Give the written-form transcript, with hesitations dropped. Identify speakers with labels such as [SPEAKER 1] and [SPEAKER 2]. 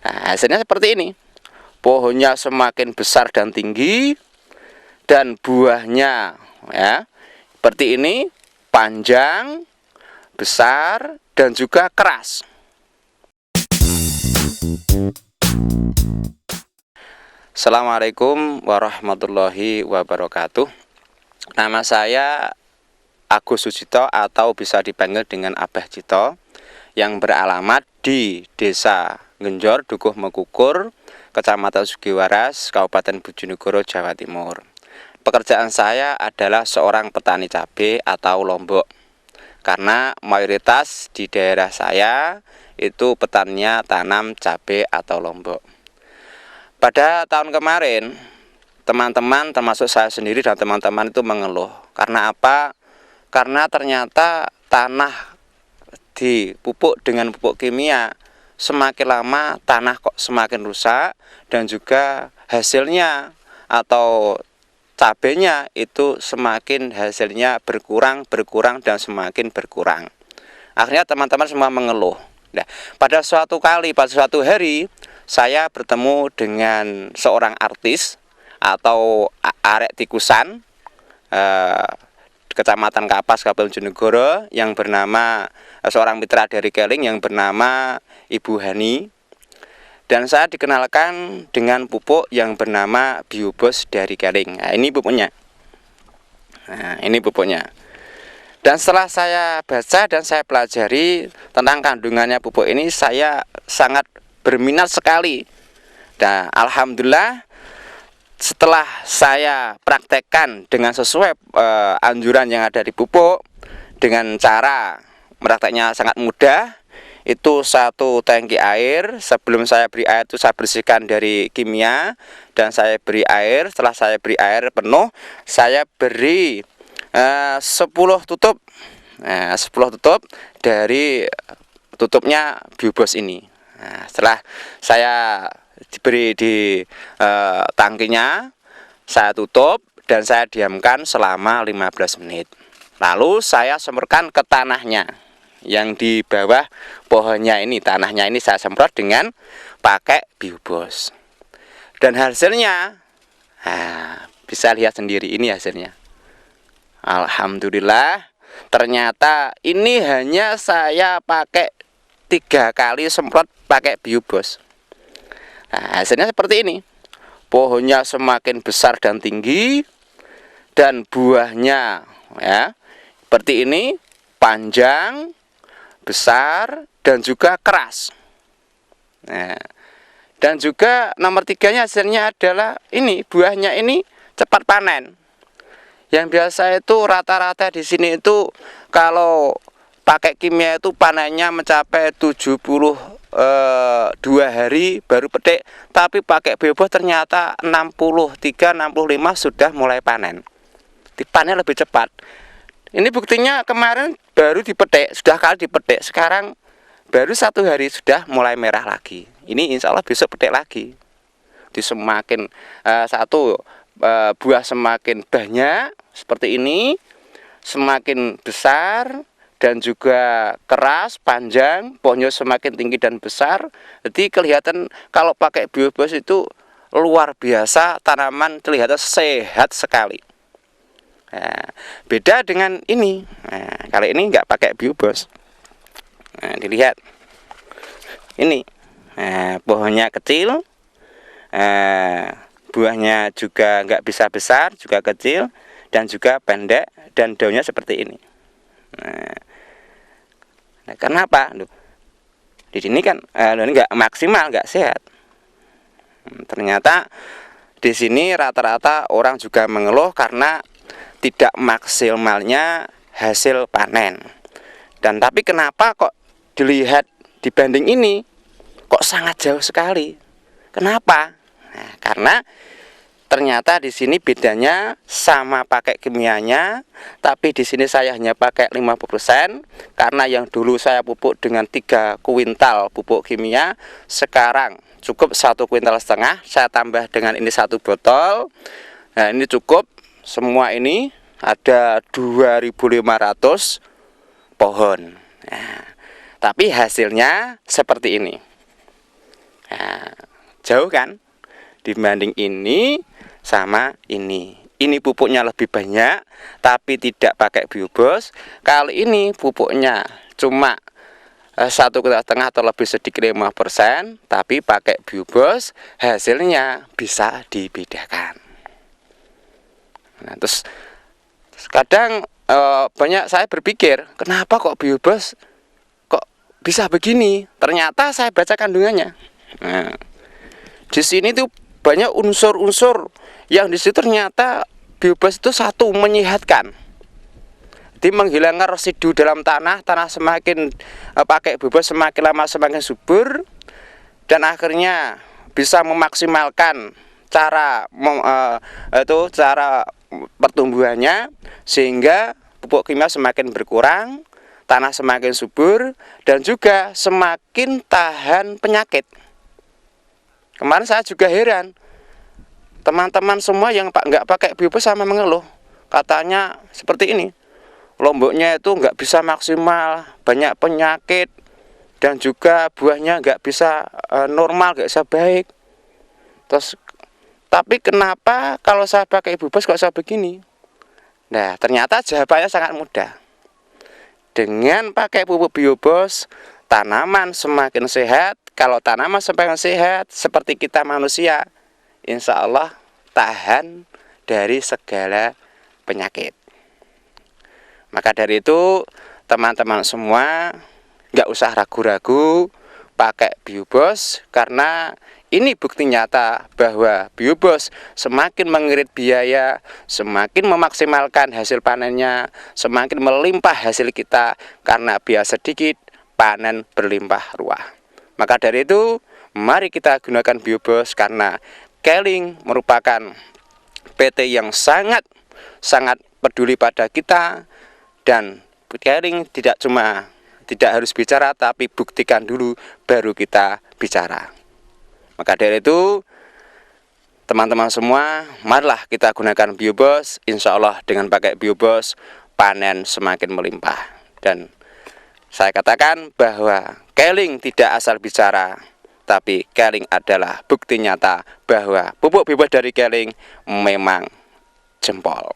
[SPEAKER 1] Nah, hasilnya seperti ini. Pohonnya semakin besar dan tinggi, dan buahnya ya seperti ini, panjang, besar, dan juga keras. Assalamualaikum warahmatullahi wabarakatuh. Nama saya Agus Sucito atau bisa dipanggil dengan Abah Cito, yang beralamat di Desa Genjor, Dukuh Mekukur, Kecamatan Sugiwaras, Kabupaten Bojonegoro, Jawa Timur. Pekerjaan saya adalah seorang petani cabai atau lombok, karena mayoritas di daerah saya itu petaninya tanam cabai atau lombok. Pada tahun kemarin, teman-teman termasuk saya sendiri dan teman-teman itu mengeluh. Karena apa? Karena ternyata tanah dipupuk dengan pupuk kimia, semakin lama tanah kok semakin rusak, dan juga hasilnya atau cabenya itu semakin hasilnya berkurang dan semakin berkurang. Akhirnya teman-teman semua mengeluh. Nah, pada suatu hari saya bertemu dengan seorang artis atau arek tikusan Kecamatan Kapas, Kabupaten Bojonegoro, yang bernama seorang mitra dari Keling yang bernama Ibu Hani. Dan saya dikenalkan dengan pupuk yang bernama Biobos dari Keling. Nah, ini pupuknya. Dan setelah saya baca dan saya pelajari tentang kandungannya pupuk ini, saya sangat berminat sekali. Dan alhamdulillah, setelah saya praktekkan dengan sesuai anjuran yang ada di pupuk, dengan cara prakteknya sangat mudah. Itu satu tangki air, sebelum saya beri air itu saya bersihkan dari kimia, dan saya beri air. Setelah saya beri air penuh, saya beri 10 tutup, 10 tutup dari tutupnya Biobos ini. Nah, setelah saya diberi di tangkinya, saya tutup dan saya diamkan selama 15 menit. Lalu saya semprotkan ke tanahnya yang di bawah pohonnya ini. Tanahnya ini saya semprot dengan pakai Biobos. Dan hasilnya, bisa lihat sendiri, ini hasilnya. Alhamdulillah, ternyata ini hanya saya pakai 3 kali semprot pakai Biobos. Nah, hasilnya seperti ini. Pohonnya semakin besar dan tinggi, dan buahnya ya seperti ini, panjang, besar, dan juga keras. Nah, dan juga nomor 3-nya hasilnya adalah ini, buahnya ini cepat panen. Yang biasa itu rata-rata di sini itu kalau pakai kimia itu panennya mencapai 72 hari baru petik, tapi pakai Biobos ternyata 63-65 sudah mulai panen. Dipanen lebih cepat. Ini buktinya kemarin baru dipetik, sudah kali dipetik, sekarang baru 1 hari sudah mulai merah lagi. Ini insya Allah besok petik lagi. Di semakin buah semakin banyak seperti ini, semakin besar dan juga keras, panjang, pohonnya semakin tinggi dan besar. Jadi kelihatan kalau pakai Biobos itu luar biasa, tanaman terlihat sehat sekali. Nah, beda dengan ini. Nah, kalau ini nggak pakai Biobos. Nah, dilihat ini, pohonnya kecil, buahnya juga nggak bisa besar, juga kecil, dan juga pendek, dan daunnya seperti ini. Nah, kenapa? Di sini kan nggak maksimal, nggak sehat. Ternyata di sini rata-rata orang juga mengeluh karena tidak maksimalnya hasil panen. Dan tapi kenapa kok dilihat dibanding ini kok sangat jauh sekali? Kenapa? Nah, karena ternyata di sini bedanya sama pakai kimianya, tapi di sini saya hanya pakai 50%, karena yang dulu saya pupuk dengan 3 kuintal pupuk kimia, sekarang cukup 1,5 kuintal, saya tambah dengan ini 1 botol. Nah, ini cukup. Semua ini ada 2.500 pohon. Nah, tapi hasilnya seperti ini. Nah, jauh kan dibanding ini sama ini. Ini pupuknya lebih banyak tapi tidak pakai biobos. Kali ini pupuknya cuma 1,5 atau lebih sedikit 5%, tapi pakai biobos hasilnya bisa dibedakan. Nah, terus kadang banyak saya berpikir, kenapa kok biobos kok bisa begini? Ternyata saya baca kandungannya. Nah, di sini tuh banyak unsur-unsur yang di situ ternyata biobos itu satu menyehatkan. Jadi menghilangkan residu dalam tanah semakin pakai biobos semakin lama semakin subur, dan akhirnya bisa memaksimalkan cara pertumbuhannya, sehingga pupuk kimia semakin berkurang, tanah semakin subur, dan juga semakin tahan penyakit. Kemarin saya juga heran, teman-teman semua yang nggak pakai biobos sama mengeluh, katanya seperti ini, lomboknya itu nggak bisa maksimal, banyak penyakit, dan juga buahnya nggak bisa normal, nggak bisa baik. Terus, tapi kenapa kalau saya pakai biobos kok saya begini? Nah, ternyata jawabannya sangat mudah. Dengan pakai pupuk biobos, tanaman semakin sehat. Kalau tanaman semakin sehat, seperti kita manusia, insya Allah tahan dari segala penyakit. Maka dari itu, teman-teman semua nggak usah ragu-ragu pakai biobos, karena ini bukti nyata bahwa biobos semakin mengirit biaya, semakin memaksimalkan hasil panennya, semakin melimpah hasil kita, karena biaya sedikit, panen berlimpah ruah. Maka dari itu, mari kita gunakan biobos, karena Keling merupakan PT yang sangat peduli pada kita, dan Keling tidak harus bicara, tapi buktikan dulu baru kita bicara. Maka dari itu, teman-teman semua, marilah kita gunakan biobos. Insya Allah dengan pakai biobos, panen semakin melimpah. Dan saya katakan bahwa Keling tidak asal bicara, tapi Keling adalah bukti nyata bahwa pupuk biobos dari Keling memang jempol.